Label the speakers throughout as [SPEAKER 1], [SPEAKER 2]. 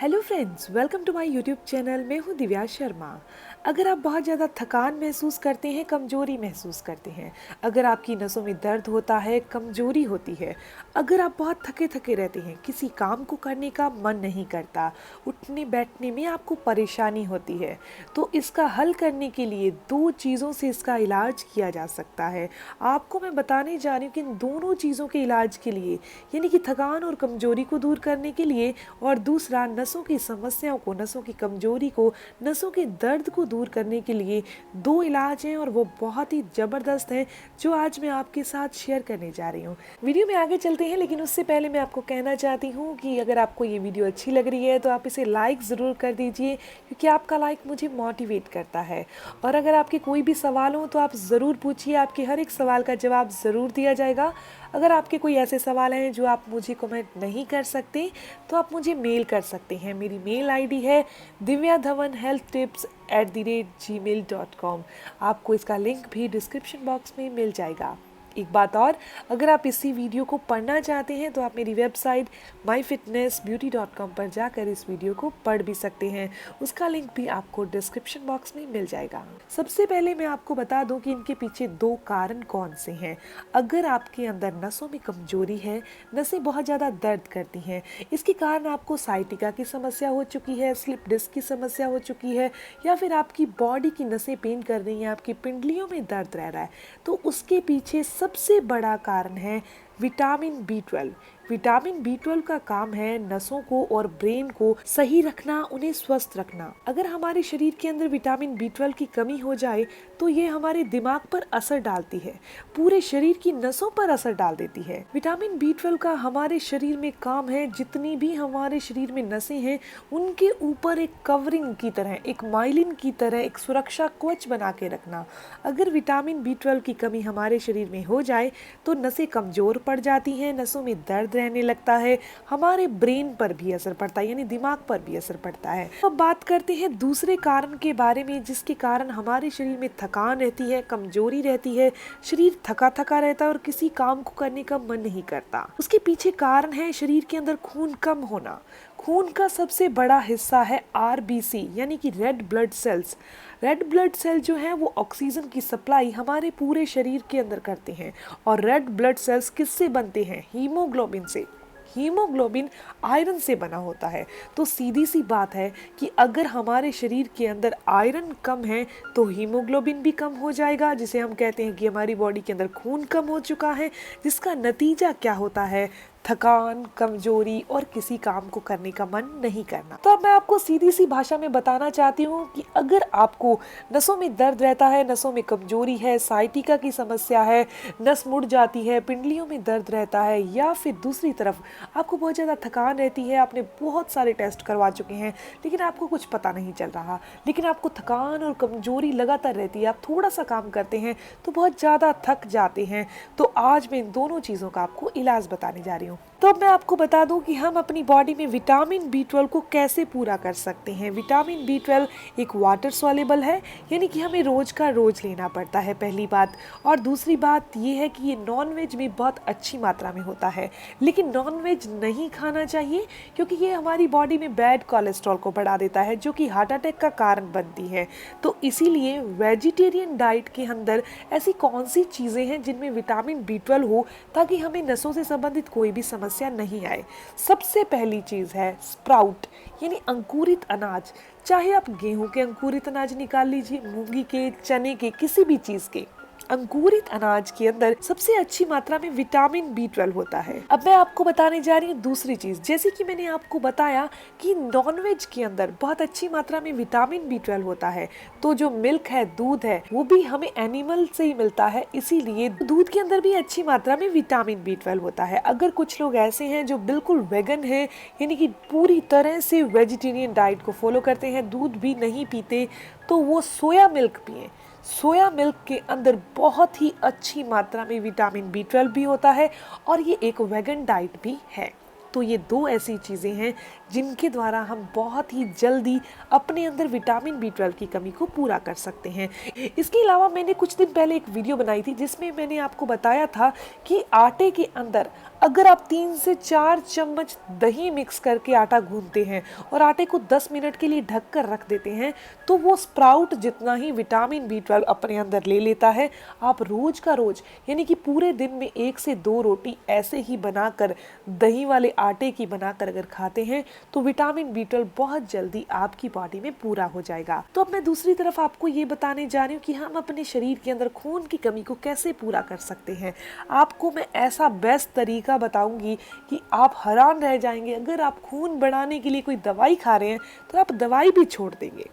[SPEAKER 1] Hello friends, welcome to my YouTube channel. मैं हूं दिव्या शर्मा। अगर आप बहुत ज़्यादा थकान महसूस करते हैं, कमज़ोरी महसूस करते हैं, अगर आपकी नसों में दर्द होता है, कमज़ोरी होती है, अगर आप बहुत थके थके रहते हैं, किसी काम को करने का मन नहीं करता, उठने बैठने में आपको परेशानी होती है, तो इसका हल करने के लिए दो चीज़ों से इसका इलाज किया जा सकता है। आपको मैं बताने जा रही हूँ कि इन दोनों चीज़ों के इलाज के लिए, यानी कि थकान और कमज़ोरी को दूर करने के लिए, और दूसरा नसों की समस्याओं को, नसों की कमज़ोरी को, नसों के दर्द को दूर करने के लिए दो इलाज हैं, और वो बहुत ही ज़बरदस्त हैं जो आज मैं आपके साथ शेयर करने जा रही हूँ। वीडियो में आगे चलते हैं, लेकिन उससे पहले मैं आपको कहना चाहती हूँ कि अगर आपको ये वीडियो अच्छी लग रही है तो आप इसे लाइक ज़रूर कर दीजिए, क्योंकि आपका लाइक मुझे मोटिवेट करता है। और अगर आपके कोई भी सवाल हो तो आप ज़रूर पूछिए, आपके हर एक सवाल का जवाब ज़रूर दिया जाएगा। अगर आपके कोई ऐसे सवाल हैं जो आप मुझे कमेंट नहीं कर सकते तो आप मुझे मेल कर सकते हैं। मेरी मेल आईडी है divyadhawanhealthtips@gmail.com। आपको इसका लिंक भी डिस्क्रिप्शन बॉक्स में मिल जाएगा। एक बात और, अगर आप इसी वीडियो को पढ़ना चाहते हैं तो आप मेरी वेबसाइट myfitnessbeauty.com पर जाकर इस वीडियो को पढ़ भी सकते हैं। उसका लिंक भी आपको डिस्क्रिप्शन बॉक्स में मिल जाएगा। सबसे पहले मैं आपको बता दूं कि इनके पीछे दो कारण कौन से हैं। अगर आपके अंदर नसों में कमजोरी है, नसें बहुत ज़्यादा दर्द करती हैं, इसके कारण आपको साइटिका की समस्या हो चुकी है, स्लिप डिस्क की समस्या हो चुकी है, या फिर आपकी बॉडी की नसें पेन कर रही हैं, आपकी पिंडलियों में दर्द रह रहा है, तो उसके पीछे सबसे बड़ा कारण है विटामिन बी 12। विटामिन बी 12 का काम है नसों को और ब्रेन को सही रखना, उन्हें स्वस्थ रखना। अगर हमारे शरीर के अंदर विटामिन बी 12 की कमी हो जाए तो ये हमारे दिमाग पर असर डालती है, पूरे शरीर की नसों पर असर डाल देती है। विटामिन बी 12 का हमारे शरीर में काम है, जितनी भी हमारे शरीर में नसें हैं उनके ऊपर एक कवरिंग की तरह, एक माइलिन की तरह एक सुरक्षा कवच बना के रखना। अगर विटामिन बी 12 की कमी हमारे शरीर में हो जाए तो नसें कमजोर पड़ जाती हैं, नसों में दर्द रहने लगता है, हमारे ब्रेन पर भी असर पड़ता है, यानी दिमाग पर भी असर पड़ता है। अब बात करते हैं दूसरे कारण के बारे में, जिसके कारण हमारे शरीर में थकान रहती है, कमजोरी रहती है, शरीर थका थका रहता है और किसी काम को करने का मन नहीं करता। उसके पीछे कारण है शरीर के अंदर खून कम होना। खून का सबसे बड़ा हिस्सा है आरबीसी, यानी कि red blood cells. Red blood cell जो है वो ऑक्सीजन की सप्लाई हमारे पूरे शरीर के अंदर करते हैं। और रेड ब्लड सेल्स किससे बनते हैं? हीमोग्लोबिन से। हीमोग्लोबिन आयरन से बना होता है। तो सीधी सी बात है कि अगर हमारे शरीर के अंदर आयरन कम है तो हीमोग्लोबिन भी कम हो जाएगा, जिसे हम कहते हैं कि हमारी बॉडी के अंदर खून कम हो चुका है, जिसका नतीजा क्या होता है? थकान, कमजोरी और किसी काम को करने का मन नहीं करना। तो अब मैं आपको सीधी सी भाषा में बताना चाहती हूँ कि अगर आपको नसों में दर्द रहता है, नसों में कमजोरी है, साइटिका की समस्या है, नस मुड़ जाती है, पिंडलियों में दर्द रहता है, या फिर दूसरी तरफ आपको बहुत ज़्यादा थकान रहती है, आपने बहुत सारे टेस्ट करवा चुके हैं लेकिन आपको कुछ पता नहीं चल रहा, लेकिन आपको थकान और कमजोरी लगातार रहती है, आप थोड़ा सा काम करते हैं तो बहुत ज़्यादा थक जाते हैं, तो आज मैं इन दोनों चीज़ों का आपको इलाज बताने जा रही हूँ। तो अब मैं आपको बता दूं कि हम अपनी बॉडी में विटामिन बी 12 को कैसे पूरा कर सकते हैं। विटामिन बी 12 एक वाटर सॉल्युबल है, यानी कि हमें रोज का रोज लेना पड़ता है, पहली बात। और दूसरी बात ये है कि ये नॉन वेज में बहुत अच्छी मात्रा में होता है, लेकिन नॉन वेज नहीं खाना चाहिए क्योंकि ये हमारी बॉडी में बैड कोलेस्ट्रॉल को बढ़ा देता है, जो कि हार्ट अटैक का कारण बनती है। तो इसीलिए वेजिटेरियन डाइट के अंदर ऐसी कौन सी चीज़ें हैं जिनमें विटामिन बी 12 हो, ताकि हमें नसों से संबंधित कोई भी समस्या नहीं आए। सबसे पहली चीज है स्प्राउट, यानी अंकुरित अनाज। चाहे आप गेहूं के अंकुरित अनाज निकाल लीजिए, मूंगी के, चने के, किसी भी चीज के अंकुरित अनाज के अंदर सबसे अच्छी मात्रा में विटामिन बी 12 होता है। अब मैं आपको बताने जा रही हूँ दूसरी चीज। जैसे कि मैंने आपको बताया कि नॉनवेज के अंदर बहुत अच्छी मात्रा में विटामिन बी 12 होता है, तो जो मिल्क है, दूध है, वो भी हमें एनिमल से ही मिलता है, इसीलिए दूध के अंदर भी अच्छी मात्रा में विटामिन बी 12 होता है। अगर कुछ लोग ऐसे हैं जो बिल्कुल वेगन है, यानी कि पूरी तरह से वेजिटेरियन डाइट को फॉलो करते हैं, दूध भी नहीं पीते, तो वो सोया मिल्क पिए। सोया मिल्क के अंदर बहुत ही अच्छी मात्रा में विटामिन बी 12 भी होता है, और ये एक वेगन डाइट भी है। तो ये दो ऐसी चीज़ें हैं जिनके द्वारा हम बहुत ही जल्दी अपने अंदर विटामिन बी 12 की कमी को पूरा कर सकते हैं। इसके अलावा मैंने कुछ दिन पहले एक वीडियो बनाई थी जिसमें मैंने आपको बताया था कि आटे के अंदर अगर आप 3 से 4 चम्मच दही मिक्स करके आटा गूंथते हैं और आटे को 10 मिनट के लिए ढक कर रख देते हैं, तो वो स्प्राउट जितना ही विटामिन B12 अपने अंदर ले लेता है। आप रोज का रोज यानी कि पूरे दिन में 1 से 2 रोटी ऐसे ही बनाकर, दही वाले आटे की बनाकर अगर खाते हैं, तो विटामिन B12 बहुत जल्दी आपकी बॉडी में पूरा हो जाएगा। तो अब मैं दूसरी तरफ आपको ये बताने जा रही हूँ कि हम अपने शरीर के अंदर खून की कमी को कैसे पूरा कर सकते हैं। आपको मैं ऐसा बेस्ट तरीका बताऊंगी कि आप हैरान रह जाएंगे। अगर आप खून बढ़ाने के लिए कोई दवाई खा रहे हैं तो आप दवाई भी छोड़ देंगे।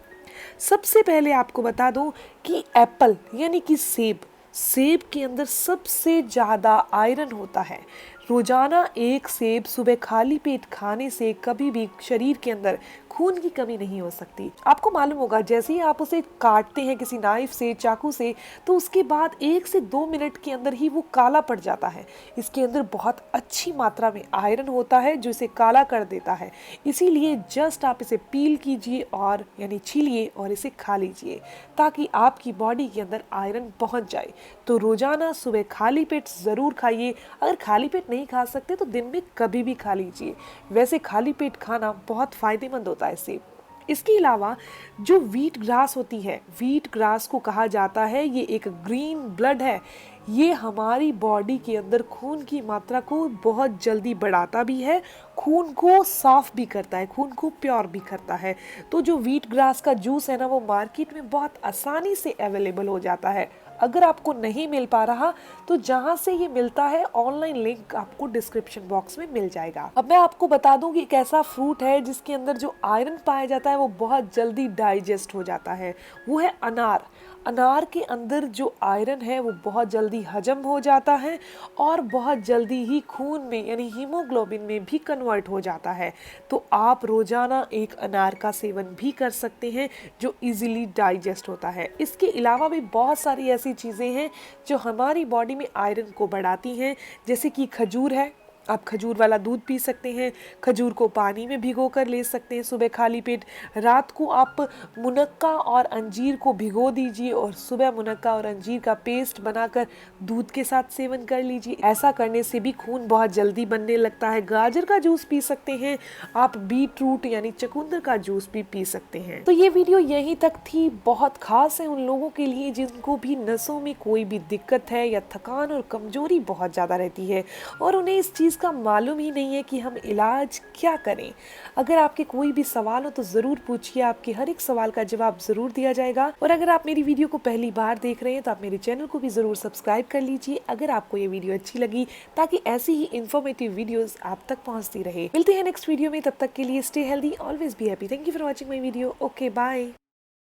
[SPEAKER 1] सबसे पहले आपको बता दूं कि एप्पल यानी कि सेब के अंदर सबसे ज़्यादा आयरन होता है। रोजाना एक सेब सुबह खाली पेट खाने से कभी भी शरीर के अंदर खून की कमी नहीं हो सकती। आपको मालूम होगा, जैसे ही आप उसे काटते हैं किसी नाइफ से, चाकू से, तो उसके बाद 1 से 2 मिनट के अंदर ही वो काला पड़ जाता है। इसके अंदर बहुत अच्छी मात्रा में आयरन होता है जो इसे काला कर देता है। इसीलिए जस्ट आप इसे पील कीजिए और यानी छीलिए और इसे खा लीजिए, ताकि आपकी बॉडी के अंदर आयरन पहुंच जाए। तो रोजाना सुबह खाली पेट ज़रूर खाइए। अगर खाली पेट नहीं खा सकते तो दिन में कभी भी खा लीजिए। वैसे खाली पेट खाना बहुत फायदेमंद होता है इससे। इसके अलावा जो व्हीट ग्रास होती है, व्हीट ग्रास को कहा जाता है ये एक ग्रीन ब्लड है। ये हमारी बॉडी के अंदर खून की मात्रा को बहुत जल्दी बढ़ाता भी है, खून को साफ भी करता है, खून को प्योर भी करता है। तो जो व्हीट ग्रास का जूस है ना, वो मार्केट में बहुत आसानी से अवेलेबल हो जाता है। अगर आपको नहीं मिल पा रहा तो जहां से ये मिलता है ऑनलाइन लिंक आपको डिस्क्रिप्शन बॉक्स में मिल जाएगा। अब मैं आपको बता दूं कि एक ऐसा फ्रूट है जिसके अंदर जो आयरन पाया जाता है वो बहुत जल्दी डाइजेस्ट हो जाता है, वो है अनार। अनार के अंदर जो आयरन है वो बहुत जल्दी हजम हो जाता है और बहुत जल्दी ही खून में यानी हीमोग्लोबिन में भी कन्वर्ट हो जाता है। तो आप रोजाना एक अनार का सेवन भी कर सकते हैं जो इजीली डाइजेस्ट होता है। इसके अलावा भी बहुत सारी ऐसी चीज़ें हैं जो हमारी बॉडी में आयरन को बढ़ाती हैं, जैसे कि खजूर है। आप खजूर वाला दूध पी सकते हैं, खजूर को पानी में भिगो कर ले सकते हैं सुबह खाली पेट। रात को आप मुनक्का और अंजीर को भिगो दीजिए और सुबह मुनक्का और अंजीर का पेस्ट बनाकर दूध के साथ सेवन कर लीजिए। ऐसा करने से भी खून बहुत जल्दी बनने लगता है। गाजर का जूस पी सकते हैं आप, बीट रूट यानी चुकंदर का जूस भी पी सकते हैं। तो ये वीडियो यहीं तक थी। बहुत खास है उन लोगों के लिए जिनको भी नसों में कोई भी दिक्कत है या थकान और कमजोरी बहुत ज़्यादा रहती है और उन्हें इस चीज़ का मालूम ही नहीं है कि हम इलाज क्या करें। अगर आपके कोई भी सवाल हो तो ज़रूर पूछिए, आपके हर एक सवाल का जवाब ज़रूर दिया जाएगा। और अगर आप मेरी वीडियो को पहली बार देख रहे हैं तो आप मेरे चैनल को भी ज़रूर सब्सक्राइब कर लीजिए अगर आपको ये वीडियो अच्छी लगी, ताकि ऐसी ही इन्फॉर्मेटिव वीडियोस आप तक पहुंचती रहे। मिलते हैं नेक्स्ट वीडियो में, तब तक के लिए stay healthy, always be happy. Thank you for watching my video. Okay, bye.